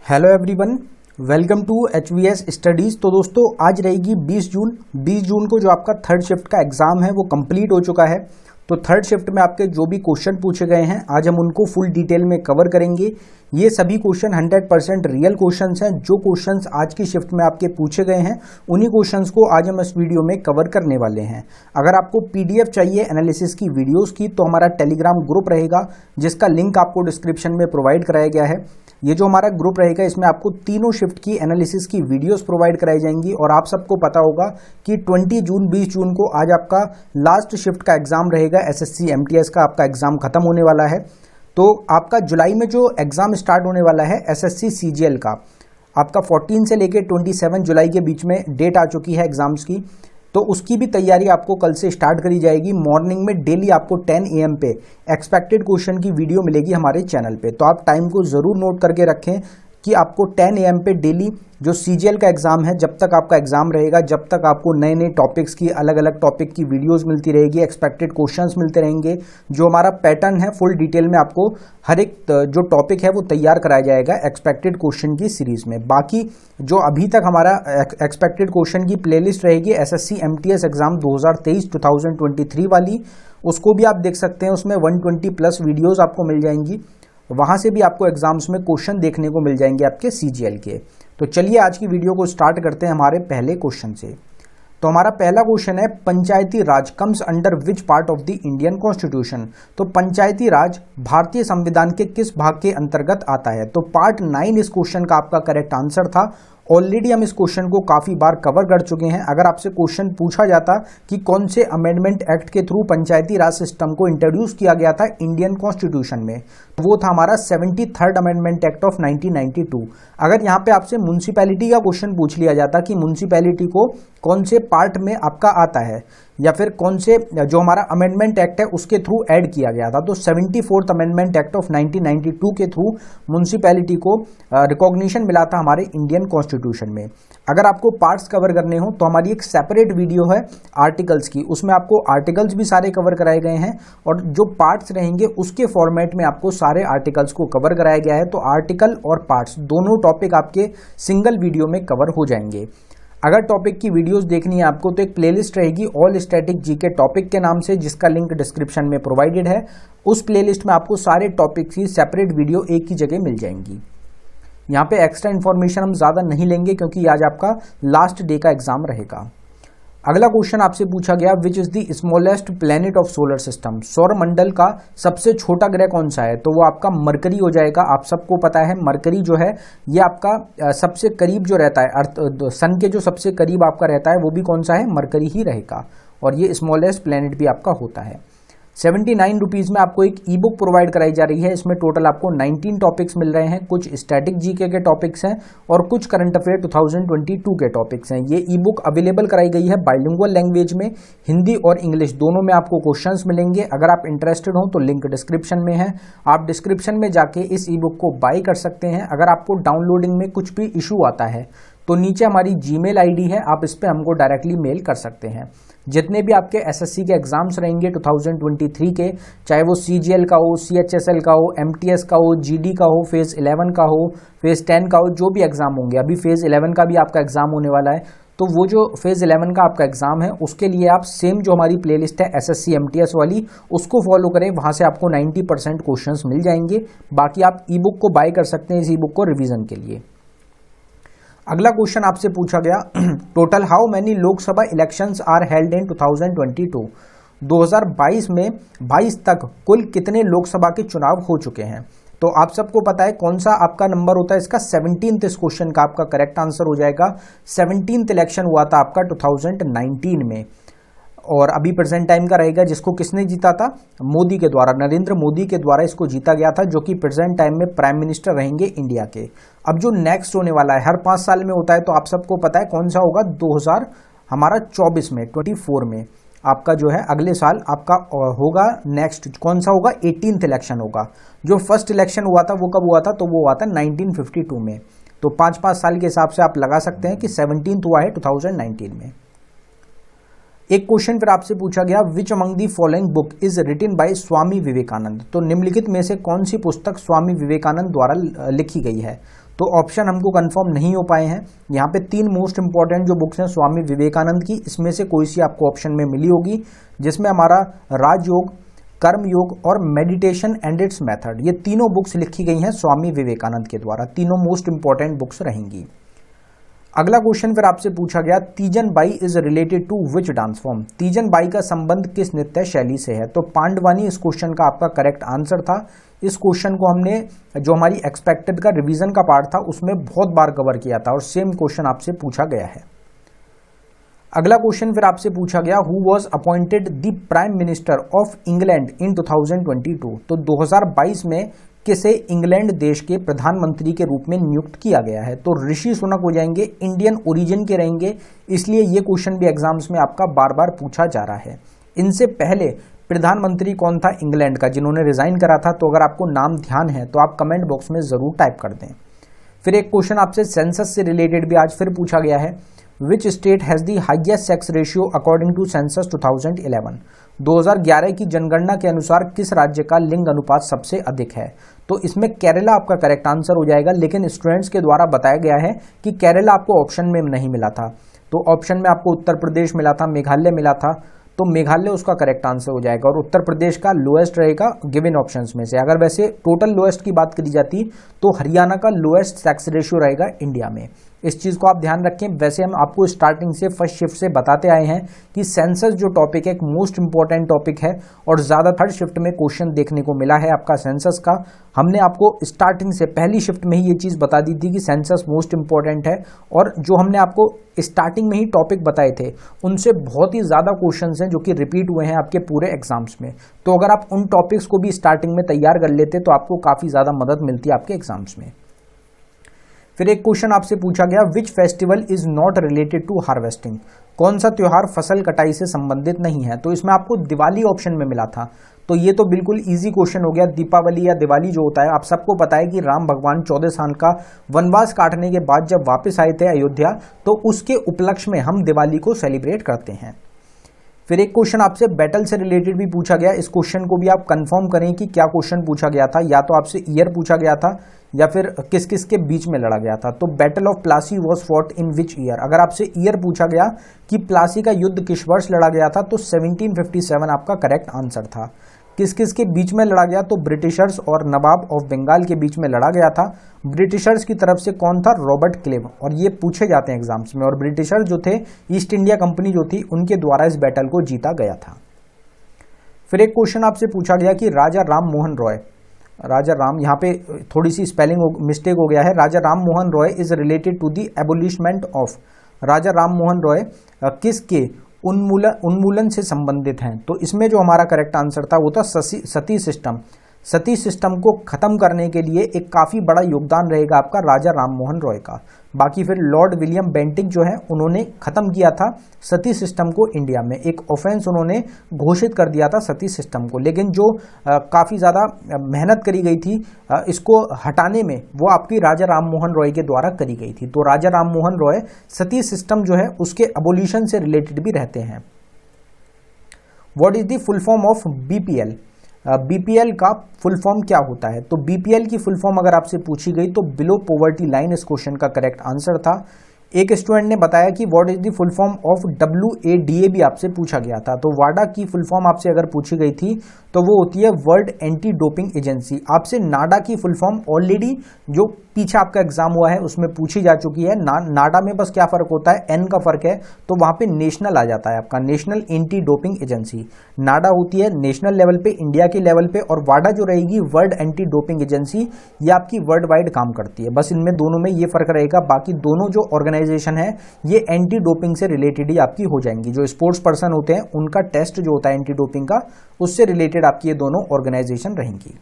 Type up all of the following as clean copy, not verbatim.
Hello everyone, welcome to HVS studies. तो दोस्तों आज रहेगी 20 जून को जो आपका थर्ड शिफ्ट का एग्ज़ाम है वो कंप्लीट हो चुका है। तो थर्ड शिफ्ट में आपके जो भी क्वेश्चन पूछे गए हैं आज हम उनको फुल डिटेल में कवर करेंगे। ये सभी क्वेश्चन 100% रियल क्वेश्चंस हैं। जो क्वेश्चंस आज की शिफ्ट में आपके पूछे गए हैं उन्हीं क्वेश्चंस को आज हम इस वीडियो में कवर करने वाले हैं। अगर आपको PDF चाहिए एनालिसिस की वीडियोस की तो हमारा टेलीग्राम ग्रुप रहेगा जिसका लिंक आपको डिस्क्रिप्शन में प्रोवाइड कराया गया है। ये जो हमारा ग्रुप रहेगा इसमें आपको तीनों शिफ्ट की एनालिसिस की वीडियोस प्रोवाइड कराई जाएंगी। और आप सबको पता होगा कि 20 जून को आज आपका लास्ट शिफ्ट का एग्जाम रहेगा। SSC MTS का आपका एग्जाम खत्म होने वाला है। तो आपका जुलाई में जो एग्जाम स्टार्ट होने वाला है SSC CGL का, आपका 14 से लेकर 27 जुलाई के बीच में डेट आ चुकी है एग्जाम्स की। तो उसकी भी तैयारी आपको कल से स्टार्ट करी जाएगी। मॉर्निंग में डेली आपको 10 AM पे एक्सपेक्टेड क्वेश्चन की वीडियो मिलेगी हमारे चैनल पे। तो आप टाइम को ज़रूर नोट करके रखें कि आपको 10 AM पे डेली जो CGL का एग्ज़ाम है, जब तक आपका एग्ज़ाम रहेगा, जब तक आपको नए नए टॉपिक्स की अलग अलग टॉपिक की वीडियोस मिलती रहेगी, एक्सपेक्टेड क्वेश्चंस मिलते रहेंगे। जो हमारा पैटर्न है फुल डिटेल में आपको हर एक जो टॉपिक है वो तैयार कराया जाएगा एक्सपेक्टेड क्वेश्चन की सीरीज़ में। बाकी जो अभी तक हमारा एक्सपेक्टेड क्वेश्चन की प्लेलिस्ट रहेगी SSC MTS एग्ज़ाम 2023 वाली, उसको भी आप देख सकते हैं। उसमें 120+ वीडियोज़ आपको मिल जाएंगी। वहाँ से भी आपको एग्जाम्स में क्वेश्चन देखने को मिल जाएंगे आपके CGL के। तो चलिए आज की वीडियो को स्टार्ट करते हैं हमारे पहले क्वेश्चन से। तो हमारा पहला क्वेश्चन है, Panchayati Raj comes under which part of the Indian constitution. तो पंचायती राज भारतीय संविधान के किस भाग के अंतर्गत आता है। तो पार्ट 9 इस क्वेश्चन का आपका करेक्ट आंसर था। ऑलरेडी हम इस क्वेश्चन को काफ़ी बार कवर कर चुके हैं। अगर आपसे क्वेश्चन पूछा जाता कि कौन से अमेंडमेंट एक्ट के थ्रू पंचायती राज सिस्टम को इंट्रोड्यूस किया गया था इंडियन कॉन्स्टिट्यूशन में, वो था हमारा 73rd अमेंडमेंट एक्ट ऑफ 1992। अगर यहाँ पे आपसे म्यूनसिपैलिटी का क्वेश्चन पूछ लिया जाता कि म्यूनसिपैलिटी को कौन से पार्ट में आपका आता है या फिर कौन से जो हमारा अमेंडमेंट एक्ट है उसके थ्रू ऐड किया गया था, तो 74th अमेंडमेंट एक्ट ऑफ 1992 के थ्रू म्यूनसिपैलिटी को रिकॉग्निशन मिला था हमारे इंडियन कॉन्स्टिट्यूशन में। अगर आपको पार्ट्स कवर करने हो तो हमारी एक सेपरेट वीडियो है आर्टिकल्स की, उसमें आपको आर्टिकल्स भी सारे कवर कराए गए हैं और जो पार्ट्स रहेंगे उसके फॉर्मेट में आपको सारे आर्टिकल्स को कवर कराया गया है। तो आर्टिकल और पार्ट्स दोनों टॉपिक आपके सिंगल वीडियो में कवर हो जाएंगे। अगर टॉपिक की वीडियोस देखनी है आपको तो एक प्लेलिस्ट रहेगी ऑल स्टैटिक जीके टॉपिक के नाम से, जिसका लिंक डिस्क्रिप्शन में प्रोवाइडेड है। उस प्लेलिस्ट में आपको सारे टॉपिक की सेपरेट वीडियो एक ही जगह मिल जाएंगी। यहाँ पे एक्स्ट्रा इन्फॉर्मेशन हम ज़्यादा नहीं लेंगे क्योंकि आज आपका लास्ट डे का एग्जाम रहेगा। अगला क्वेश्चन आपसे पूछा गया, which is the smallest planet of solar system. सौर मंडल का सबसे छोटा ग्रह कौन सा है। तो वो आपका मरकरी हो जाएगा। आप सबको पता है मरकरी जो है ये आपका सबसे करीब जो रहता है अर्थ सन के जो सबसे करीब आपका रहता है वो भी कौन सा है, मरकरी ही रहेगा। और ये स्मॉलेस्ट प्लैनेट भी आपका होता है। 79 रुपीज़ में आपको एक ई बुक प्रोवाइड कराई जा रही है। इसमें टोटल आपको 19 टॉपिक्स मिल रहे हैं। कुछ स्टैटिक जीके के टॉपिक्स हैं और कुछ करंट अफेयर 2022 के टॉपिक्स हैं। ये ई बुक अवेलेबल कराई गई है बाइलिंगुअल लैंग्वेज में, हिंदी और इंग्लिश दोनों में आपको क्वेश्चंस मिलेंगे। अगर आप इंटरेस्टेड हो तो लिंक डिस्क्रिप्शन में है, आप डिस्क्रिप्शन में जाके इस ई बुक को बाय कर सकते हैं। अगर आपको डाउनलोडिंग में कुछ भी इशू आता है तो नीचे हमारी जीमेल आईडी है, आप इस पर हमको डायरेक्टली मेल कर सकते हैं। जितने भी आपके SSC के एग्जाम्स रहेंगे 2023 के, चाहे वो CGL का हो, CHSL का हो, MTS का हो, GD का हो, फेज़ 11 का हो, फेज़ 10 का हो, जो भी एग्जाम होंगे, अभी फेज़ 11 का भी आपका एग्जाम होने वाला है। तो वो जो फेज़ 11 का आपका एग्जाम है उसके लिए आप सेम जो हमारी प्लेलिस्ट है SSC MTS वाली उसको फॉलो करें। वहाँ से आपको 90% क्वेश्चंस मिल जाएंगे। बाकी आप ई बुक को बाय कर सकते हैं इस ई बुक को रिविजन के लिए। अगला क्वेश्चन आपसे पूछा गया, total how many Lok Sabha elections are held in 2022। 2022 में 22 तक कुल कितने लोकसभा के चुनाव हो चुके हैं। तो आप सबको पता है कौन सा आपका नंबर होता है इसका, 17th इस क्वेश्चन का आपका करेक्ट आंसर हो जाएगा। 17th इलेक्शन हुआ था आपका 2019 में और अभी प्रेजेंट टाइम का रहेगा जिसको किसने जीता था, मोदी के द्वारा, नरेंद्र मोदी के द्वारा इसको जीता गया था, जो कि प्रेजेंट टाइम में प्राइम मिनिस्टर रहेंगे इंडिया के। अब जो नेक्स्ट होने वाला है हर 5 साल में होता है, तो आप सबको पता है कौन सा होगा, 2024 में 24 में आपका जो है अगले साल आपका होगा नेक्स्ट कौन सा होगा, 18th इलेक्शन होगा। जो फर्स्ट इलेक्शन हुआ था वो कब हुआ था, तो वो हुआ था 1952 में। तो 5-5 साल के हिसाब से आप लगा सकते हैं कि 17th हुआ है 2019 में। एक क्वेश्चन फिर आपसे पूछा गया, which among the following book is written by Swami Vivekananda. तो निम्नलिखित में से कौन सी पुस्तक स्वामी विवेकानंद द्वारा लिखी गई है। तो ऑप्शन हमको कंफर्म नहीं हो पाए हैं। यहाँ पे 3 मोस्ट इंपॉर्टेंट जो बुक्स हैं स्वामी विवेकानंद की, इसमें से कोई सी आपको ऑप्शन में मिली होगी, जिसमें हमारा राजयोग, कर्मयोग और मेडिटेशन एंड इट्स मेथड, ये तीनों बुक्स लिखी गई हैं स्वामी विवेकानंद के द्वारा। तीनों मोस्ट इंपॉर्टेंट बुक्स रहेंगी। अगला क्वेश्चन फिर आपसे पूछा गया, Teejan Bai is related to which dance form. Teejan Bai का संबंध किस नृत्य शैली से है। तो पांडवानी इस क्वेश्चन का आपका करेक्ट आंसर था। इस क्वेश्चन को हमने जो हमारी एक्सपेक्टेड का रिवीजन का पार्ट था उसमें बहुत बार कवर किया था और सेम क्वेश्चन आपसे पूछा गया है। अगला क्वेश्चन फिर आपसे पूछा गया, who was appointed the prime minister of England in 2022। तो 2022 में किसे इंग्लैंड देश के प्रधानमंत्री के रूप में नियुक्त किया गया है। तो ऋषि सुनक हो जाएंगे, इंडियन ओरिजिन के रहेंगे, इसलिए ये क्वेश्चन भी एग्जाम्स में आपका बार बार पूछा जा रहा है। इनसे पहले प्रधानमंत्री कौन था इंग्लैंड का जिन्होंने रिजाइन करा था। तो अगर आपको नाम ध्यान है तो आप कमेंट बॉक्स में जरूर टाइप कर दें। फिर एक क्वेश्चन आपसे सेंसस से रिलेटेड भी आज फिर पूछा गया है, which state has the highest sex ratio according to census 2011। 2011 की जनगणना के अनुसार किस राज्य का लिंग अनुपात सबसे अधिक है। तो इसमें केरला आपका करेक्ट आंसर हो जाएगा, लेकिन स्टूडेंट्स के द्वारा बताया गया है कि केरला आपको ऑप्शन में नहीं मिला था। तो ऑप्शन में आपको उत्तर प्रदेश मिला था, मेघालय मिला था, तो मेघालय उसका करेक्ट आंसर हो जाएगा और उत्तर प्रदेश का लोएस्ट रहेगा गिवन ऑप्शंस में से। अगर वैसे टोटल लोएस्ट की बात करी जाती तो हरियाणा का लोएस्ट सेक्स रेशियो रहेगा इंडिया में। इस चीज को आप ध्यान रखें। वैसे हम आपको स्टार्टिंग से फर्स्ट शिफ्ट से बताते आए हैं कि सेंसस जो टॉपिक है एक मोस्ट इंपॉर्टेंट टॉपिक है और ज्यादा थर्ड शिफ्ट में क्वेश्चन देखने को मिला है आपका सेंसस का। हमने आपको स्टार्टिंग से पहली शिफ्ट में ही ये चीज बता दी थी कि सेंसस मोस्ट इंपॉर्टेंट है और जो हमने आपको स्टार्टिंग में ही टॉपिक बताए थे उनसे बहुत ही ज्यादा क्वेश्चंस हैं जो कि रिपीट हुए हैं आपके पूरे एग्जाम्स में। तो अगर आप उन टॉपिक्स को भी स्टार्टिंग में तैयार कर लेते तो आपको काफी ज्यादा मदद मिलती है आपके एग्जाम्स में। फिर एक क्वेश्चन आपसे पूछा गया, which festival is not related to harvesting. कौन सा त्योहार फसल कटाई से संबंधित नहीं है। तो इसमें आपको दिवाली ऑप्शन में मिला था। तो ये तो बिल्कुल इजी क्वेश्चन हो गया। दीपावली या दिवाली जो होता है आप सबको पता है कि राम भगवान 14 साल का वनवास काटने के बाद जब वापस आए थे अयोध्या तो उसके उपलक्ष्य में हम दिवाली को सेलिब्रेट करते हैं। फिर एक क्वेश्चन आपसे बैटल से रिलेटेड भी पूछा गया। इस क्वेश्चन को भी आप कंफर्म करें कि क्या क्वेश्चन पूछा गया था। या तो आपसे ईयर पूछा गया था या फिर किस किस के बीच में लड़ा गया था। तो battle of Plassey was fought in which year. अगर आपसे ईयर पूछा गया कि प्लासी का युद्ध किस वर्ष लड़ा गया था तो 1757 आपका करेक्ट आंसर था। किस किस के बीच में लड़ा गया तो ब्रिटिशर्स और नवाब ऑफ बंगाल के बीच में लड़ा गया था। ब्रिटिशर्स की तरफ से कौन था, रॉबर्ट क्लेव। और ये पूछे जाते हैं एग्जाम्स में। और ब्रिटिशर्स जो थे ईस्ट इंडिया कंपनी जो थी उनके द्वारा इस बैटल को जीता गया था। फिर एक क्वेश्चन आपसे पूछा गया कि राजा राम मोहन रॉय, राजा राम, यहाँ पे थोड़ी सी स्पेलिंग मिस्टेक हो गया है। Raja Ram Mohan Roy is related to the abolishment of. Raja Ram Mohan Roy किसके उन्मूलन से संबंधित हैं। तो इसमें जो हमारा करेक्ट आंसर था वो था सती सिस्टम। सती सिस्टम को खत्म करने के लिए एक काफी बड़ा योगदान रहेगा आपका राजा राम मोहन रॉय का। बाकी फिर लॉर्ड विलियम बेंटिक जो है उन्होंने खत्म किया था सती सिस्टम को इंडिया में। एक ऑफेंस उन्होंने घोषित कर दिया था सती सिस्टम को, लेकिन जो काफी ज्यादा मेहनत करी गई थी इसको हटाने में वो आपकी राजा राम मोहन रॉय के द्वारा करी गई थी। तो राजा राम मोहन रॉय सती सिस्टम जो है उसके अबोलिशन से रिलेटेड भी रहते हैं। What is the full form of BPL. BPL का फुल फॉर्म क्या होता है। तो बीपीएल की फुल फॉर्म अगर आपसे पूछी गई तो बिलो पॉवर्टी लाइन इस क्वेश्चन का करेक्ट आंसर था। एक स्टूडेंट ने बताया कि what is the full form of WADA भी आपसे पूछा गया था। तो वाडा की फुल फॉर्म आपसे अगर पूछी गई थी तो वो होती है वर्ल्ड एंटी डोपिंग एजेंसी। आपसे नाडा की फुल फॉर्म ऑलरेडी जो पीछे आपका एग्जाम हुआ है उसमें पूछी जा चुकी है। नाडा में बस क्या फर्क होता है, एन का फर्क है, तो वहां पे नेशनल आ जाता है आपका, नेशनल एंटी डोपिंग एजेंसी। नाडा होती है नेशनल लेवल पे, इंडिया के लेवल पे, और वाडा जो रहेगी वर्ल्ड एंटी डोपिंग एजेंसी, ये आपकी वर्ल्ड वाइड काम करती है। बस इनमें दोनों में ये फर्क रहेगा। बाकी दोनों जो ऑर्गेनाइजेशन है ये एंटी डोपिंग से रिलेटेड ही आपकी हो जाएंगी। जो स्पोर्ट्स पर्सन होते हैं उनका टेस्ट जो होता है एंटी डोपिंग का, उससे रिलेटेड आपकी ये दोनों ऑर्गेनाइजेशन रहेंगी।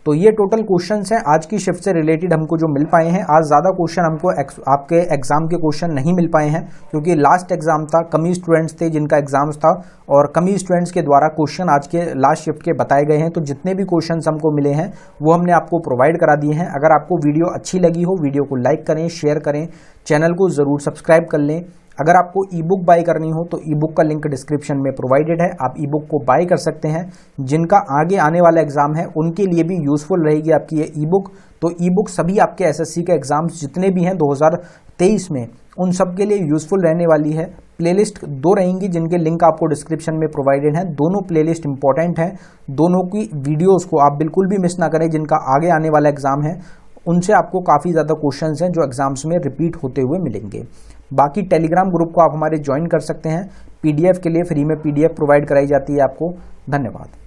तो ये टोटल क्वेश्चंस हैं आज की शिफ्ट से रिलेटेड हमको जो मिल पाए हैं। आज ज़्यादा क्वेश्चन हमको आपके एग्जाम के क्वेश्चन नहीं मिल पाए हैं क्योंकि लास्ट एग्जाम था, कम ही स्टूडेंट्स थे जिनका एग्जाम्स था और कम ही स्टूडेंट्स के द्वारा क्वेश्चन आज के लास्ट शिफ्ट के बताए गए हैं। तो जितने भी क्वेश्चन हमको मिले हैं वो हमने आपको प्रोवाइड करा दिए हैं। अगर आपको वीडियो अच्छी लगी हो वीडियो को लाइक करें, शेयर करें, चैनल को ज़रूर सब्सक्राइब कर लें। अगर आपको ई बुक बाय करनी हो तो ई बुक का लिंक डिस्क्रिप्शन में प्रोवाइडेड है, आप ई बुक को बाय कर सकते हैं। जिनका आगे आने वाला एग्जाम है उनके लिए भी यूजफुल रहेगी आपकी ये ई बुक। तो ई बुक सभी आपके एसएससी के एग्जाम्स जितने भी हैं 2023 में, उन सब के लिए यूजफुल रहने वाली है। प्लेलिस्ट 2 रहेंगी जिनके लिंक आपको डिस्क्रिप्शन में प्रोवाइडेड हैं। दोनों प्लेलिस्ट इंपॉर्टेंट हैं, दोनों की वीडियोस को आप बिल्कुल भी मिस ना करें। जिनका आगे आने वाला एग्जाम है उनसे आपको काफ़ी ज़्यादा क्वेश्चंस हैं जो एग्जाम्स में रिपीट होते हुए मिलेंगे। बाकी टेलीग्राम ग्रुप को आप हमारे ज्वाइन कर सकते हैं, पीडीएफ के लिए फ्री में पीडीएफ प्रोवाइड कराई जाती है आपको। धन्यवाद।